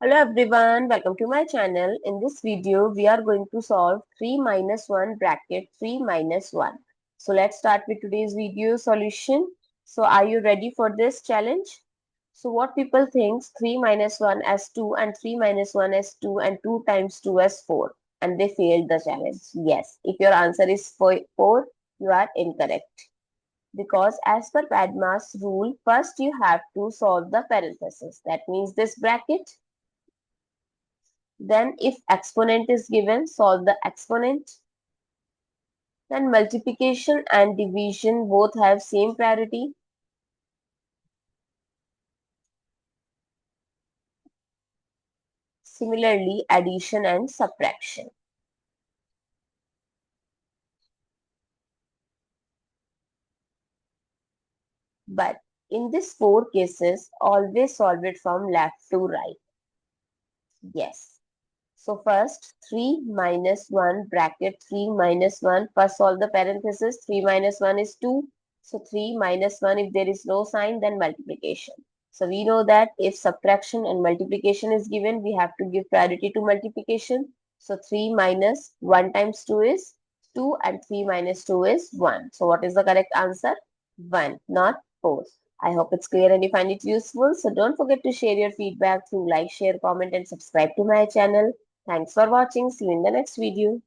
Hello everyone, welcome to my channel. In this video, we are going to solve 3 minus 1 bracket 3 minus 1. So let's start with today's video solution. So are you ready for this challenge? So what people thinks 3 minus 1 as 2 and 3 minus 1 as 2 and 2 times 2 as 4 and they failed the challenge. Yes, if your answer is 4, you are incorrect. Because as per PEMDAS rule, first you have to solve the parenthesis. That means this bracket. Then if exponent is given, solve the exponent. Then multiplication and division both have same priority. Similarly, addition and subtraction. But in these 4 cases, always solve it from left to right. Yes. So first 3 minus 1 bracket 3 minus 1. First solve the parenthesis. 3 minus 1 is 2. So 3 minus 1, if there is no sign, then multiplication. So we know that if subtraction and multiplication is given, we have to give priority to multiplication. So 3 minus 1 times 2 is 2 and 3 minus 2 is 1. So what is the correct answer? 1, not 4. I hope it's clear and you find it useful. So don't forget to share your feedback through like, share, comment and subscribe to my channel. Thanks for watching. See you in the next video.